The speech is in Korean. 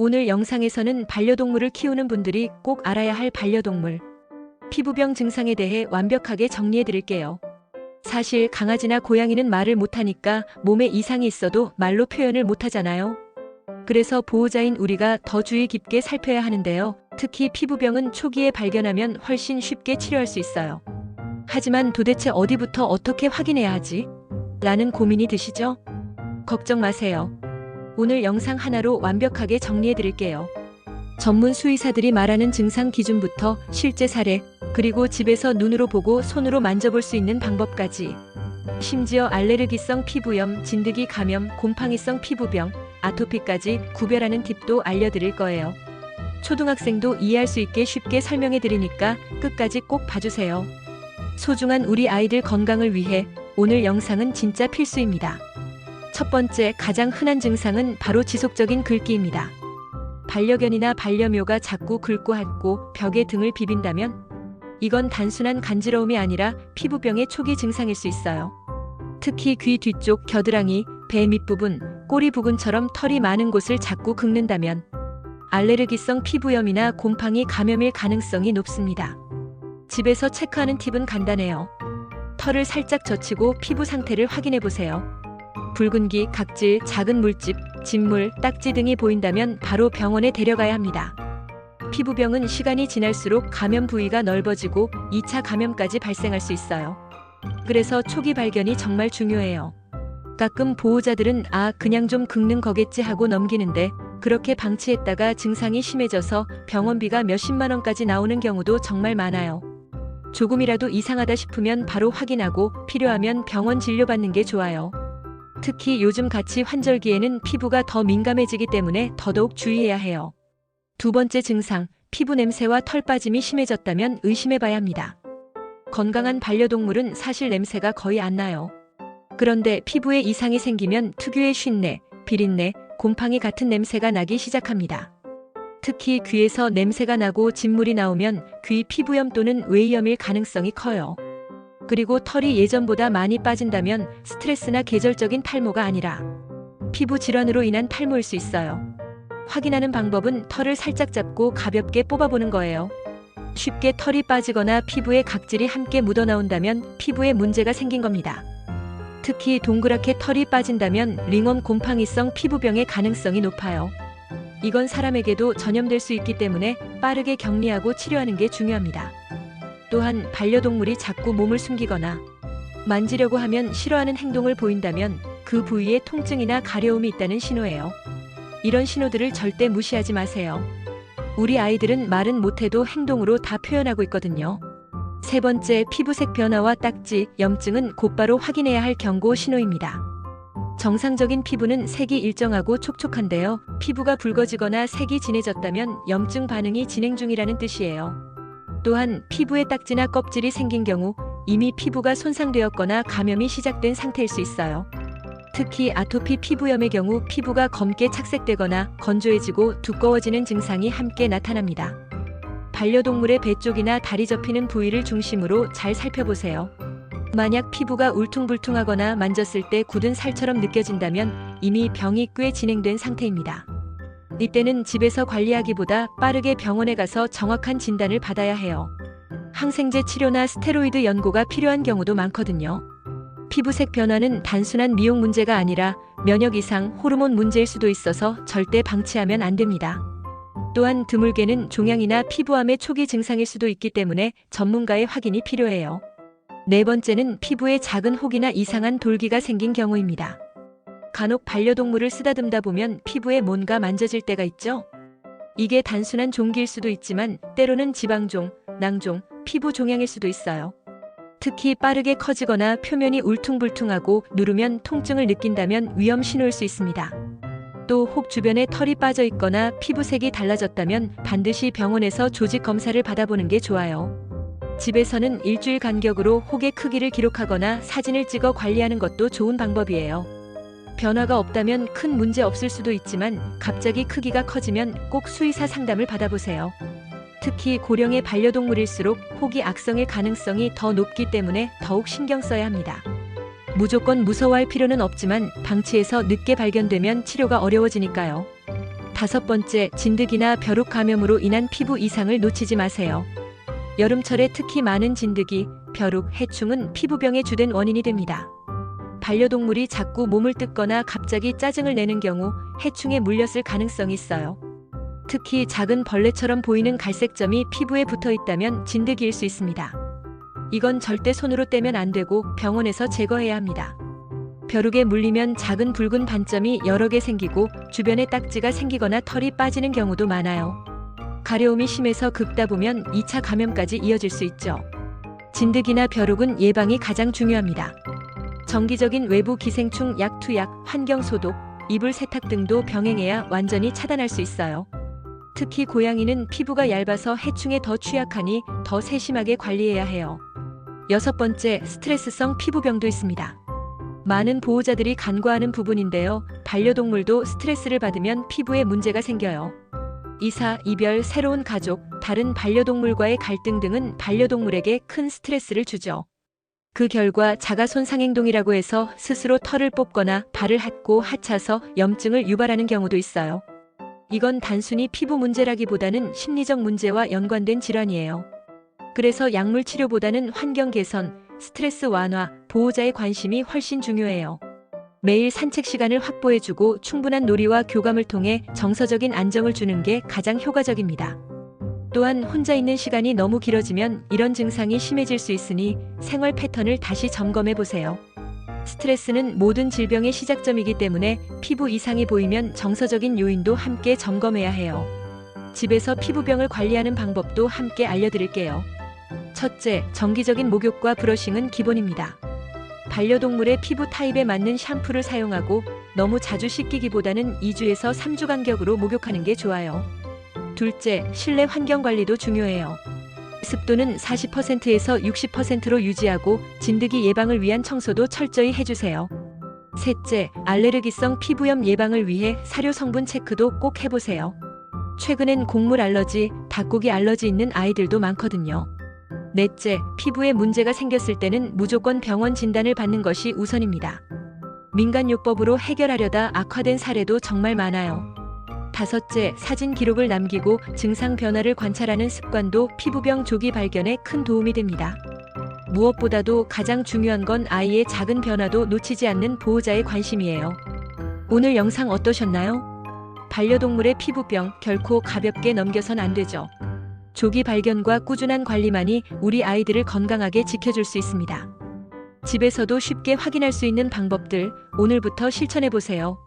오늘 영상에서는 반려동물을 키우는 분들이 꼭 알아야 할 반려동물 피부병 증상에 대해 완벽하게 정리해 드릴게요. 사실 강아지나 고양이는 말을 못하니까 몸에 이상이 있어도 말로 표현을 못하잖아요. 그래서 보호자인 우리가 더 주의 깊게 살펴야 하는데요. 특히 피부병은 초기에 발견하면 훨씬 쉽게 치료할 수 있어요. 하지만 도대체 어디부터 어떻게 확인해야 하지? 라는 고민이 드시죠? 걱정 마세요. 오늘 영상 하나로 완벽하게 정리해 드릴게요. 전문 수의사들이 말하는 증상 기준부터 실제 사례, 그리고 집에서 눈으로 보고 손으로 만져볼 수 있는 방법까지. 심지어 알레르기성 피부염, 진드기 감염, 곰팡이성 피부병, 아토피까지 구별하는 팁도 알려드릴 거예요. 초등학생도 이해할 수 있게 쉽게 설명해 드리니까 끝까지 꼭 봐주세요. 소중한 우리 아이들 건강을 위해 오늘 영상은 진짜 필수입니다. 첫 번째, 가장 흔한 증상은 바로 지속적인 긁기입니다. 반려견이나 반려묘가 자꾸 긁고 핥고 벽에 등을 비빈다면 이건 단순한 간지러움이 아니라 피부병의 초기 증상일 수 있어요. 특히 귀 뒤쪽, 겨드랑이, 배 밑부분, 꼬리 부근처럼 털이 많은 곳을 자꾸 긁는다면 알레르기성 피부염이나 곰팡이 감염일 가능성이 높습니다. 집에서 체크하는 팁은 간단해요. 털을 살짝 젖히고 피부 상태를 확인해 보세요. 붉은기, 각질, 작은 물집, 진물, 딱지 등이 보인다면 바로 병원에 데려가야 합니다. 피부병은 시간이 지날수록 감염 부위가 넓어지고 2차 감염까지 발생할 수 있어요. 그래서 초기 발견이 정말 중요해요. 가끔 보호자들은 그냥 좀 긁는 거겠지 하고 넘기는데 그렇게 방치했다가 증상이 심해져서 병원비가 몇십만 원까지 나오는 경우도 정말 많아요. 조금이라도 이상하다 싶으면 바로 확인하고 필요하면 병원 진료받는 게 좋아요. 특히 요즘 같이 환절기에는 피부가 더 민감해지기 때문에 더더욱 주의해야 해요. 두 번째 증상, 피부 냄새와 털 빠짐이 심해졌다면 의심해봐야 합니다. 건강한 반려동물은 사실 냄새가 거의 안 나요. 그런데 피부에 이상이 생기면 특유의 쉰내, 비린내, 곰팡이 같은 냄새가 나기 시작합니다. 특히 귀에서 냄새가 나고 진물이 나오면 귀 피부염 또는 외이염일 가능성이 커요. 그리고 털이 예전보다 많이 빠진다면 스트레스나 계절적인 탈모가 아니라 피부 질환으로 인한 탈모일 수 있어요. 확인하는 방법은 털을 살짝 잡고 가볍게 뽑아보는 거예요. 쉽게 털이 빠지거나 피부에 각질이 함께 묻어나온다면 피부에 문제가 생긴 겁니다. 특히 동그랗게 털이 빠진다면 링웜 곰팡이성 피부병의 가능성이 높아요. 이건 사람에게도 전염될 수 있기 때문에 빠르게 격리하고 치료하는 게 중요합니다. 또한 반려동물이 자꾸 몸을 숨기거나 만지려고 하면 싫어하는 행동을 보인다면 그 부위에 통증이나 가려움이 있다는 신호예요. 이런 신호들을 절대 무시하지 마세요. 우리 아이들은 말은 못해도 행동으로 다 표현하고 있거든요. 세 번째, 피부색 변화와 딱지, 염증은 곧바로 확인해야 할 경고 신호입니다. 정상적인 피부는 색이 일정하고 촉촉한데요. 피부가 붉어지거나 색이 진해졌다면 염증 반응이 진행 중이라는 뜻이에요. 또한 피부에 딱지나 껍질이 생긴 경우 이미 피부가 손상되었거나 감염이 시작된 상태일 수 있어요. 특히 아토피 피부염의 경우 피부가 검게 착색되거나 건조해지고 두꺼워지는 증상이 함께 나타납니다. 반려동물의 배 쪽이나 다리 접히는 부위를 중심으로 잘 살펴보세요. 만약 피부가 울퉁불퉁하거나 만졌을 때 굳은 살처럼 느껴진다면 이미 병이 꽤 진행된 상태입니다. 이때는 집에서 관리하기보다 빠르게 병원에 가서 정확한 진단을 받아야 해요. 항생제 치료나 스테로이드 연고가 필요한 경우도 많거든요. 피부색 변화는 단순한 미용 문제가 아니라 면역 이상, 호르몬 문제일 수도 있어서 절대 방치하면 안 됩니다. 또한 드물게는 종양이나 피부암의 초기 증상일 수도 있기 때문에 전문가의 확인이 필요해요. 네 번째는 피부에 작은 혹이나 이상한 돌기가 생긴 경우입니다. 간혹 반려동물을 쓰다듬다 보면 피부에 뭔가 만져질 때가 있죠? 이게 단순한 종기일 수도 있지만 때로는 지방종, 낭종, 피부 종양일 수도 있어요. 특히 빠르게 커지거나 표면이 울퉁불퉁하고 누르면 통증을 느낀다면 위험 신호일 수 있습니다. 또 혹 주변에 털이 빠져 있거나 피부색이 달라졌다면 반드시 병원에서 조직 검사를 받아보는 게 좋아요. 집에서는 일주일 간격으로 혹의 크기를 기록하거나 사진을 찍어 관리하는 것도 좋은 방법이에요. 변화가 없다면 큰 문제 없을 수도 있지만 갑자기 크기가 커지면 꼭 수의사 상담을 받아보세요. 특히 고령의 반려동물일수록 혹이 악성일 가능성이 더 높기 때문에 더욱 신경 써야 합니다. 무조건 무서워할 필요는 없지만 방치해서 늦게 발견되면 치료가 어려워지니까요. 5번째, 진드기나 벼룩 감염으로 인한 피부 이상을 놓치지 마세요. 여름철에 특히 많은 진드기, 벼룩, 해충은 피부병의 주된 원인이 됩니다. 반려동물이 자꾸 몸을 뜯거나 갑자기 짜증을 내는 경우 해충에 물렸을 가능성이 있어요. 특히 작은 벌레처럼 보이는 갈색점이 피부에 붙어 있다면 진드기일 수 있습니다. 이건 절대 손으로 떼면 안 되고 병원에서 제거해야 합니다. 벼룩에 물리면 작은 붉은 반점이 여러 개 생기고 주변에 딱지가 생기거나 털이 빠지는 경우도 많아요. 가려움이 심해서 긁다 보면 2차 감염까지 이어질 수 있죠. 진드기나 벼룩은 예방이 가장 중요합니다. 정기적인 외부 기생충 약 투약, 환경 소독, 이불 세탁 등도 병행해야 완전히 차단할 수 있어요. 특히 고양이는 피부가 얇아서 해충에 더 취약하니 더 세심하게 관리해야 해요. 6번째, 스트레스성 피부병도 있습니다. 많은 보호자들이 간과하는 부분인데요. 반려동물도 스트레스를 받으면 피부에 문제가 생겨요. 이사, 이별, 새로운 가족, 다른 반려동물과의 갈등 등은 반려동물에게 큰 스트레스를 주죠. 그 결과 자가 손상행동이라고 해서 스스로 털을 뽑거나 발을 핥고 하차서 염증을 유발하는 경우도 있어요. 이건 단순히 피부 문제라기보다는 심리적 문제와 연관된 질환이에요. 그래서 약물 치료보다는 환경 개선, 스트레스 완화, 보호자의 관심이 훨씬 중요해요. 매일 산책 시간을 확보해주고 충분한 놀이와 교감을 통해 정서적인 안정을 주는 게 가장 효과적입니다. 또한 혼자 있는 시간이 너무 길어지면 이런 증상이 심해질 수 있으니 생활 패턴을 다시 점검해 보세요. 스트레스는 모든 질병의 시작점이기 때문에 피부 이상이 보이면 정서적인 요인도 함께 점검해야 해요. 집에서 피부병을 관리하는 방법도 함께 알려드릴게요. 첫째, 정기적인 목욕과 브러싱은 기본입니다. 반려동물의 피부 타입에 맞는 샴푸를 사용하고 너무 자주 씻기기보다는 2주에서 3주 간격으로 목욕하는 게 좋아요. 둘째, 실내 환경 관리도 중요해요. 습도는 40%에서 60%로 유지하고 진드기 예방을 위한 청소도 철저히 해주세요. 셋째, 알레르기성 피부염 예방을 위해 사료 성분 체크도 꼭 해보세요. 최근엔 곡물 알러지, 닭고기 알러지 있는 아이들도 많거든요. 넷째, 피부에 문제가 생겼을 때는 무조건 병원 진단을 받는 것이 우선입니다. 민간요법으로 해결하려다 악화된 사례도 정말 많아요. 다섯째, 사진 기록을 남기고 증상 변화를 관찰하는 습관도 피부병 조기 발견에 큰 도움이 됩니다. 무엇보다도 가장 중요한 건 아이의 작은 변화도 놓치지 않는 보호자의 관심이에요. 오늘 영상 어떠셨나요? 반려동물의 피부병 결코 가볍게 넘겨선 안 되죠. 조기 발견과 꾸준한 관리만이 우리 아이들을 건강하게 지켜줄 수 있습니다. 집에서도 쉽게 확인할 수 있는 방법들 오늘부터 실천해 보세요.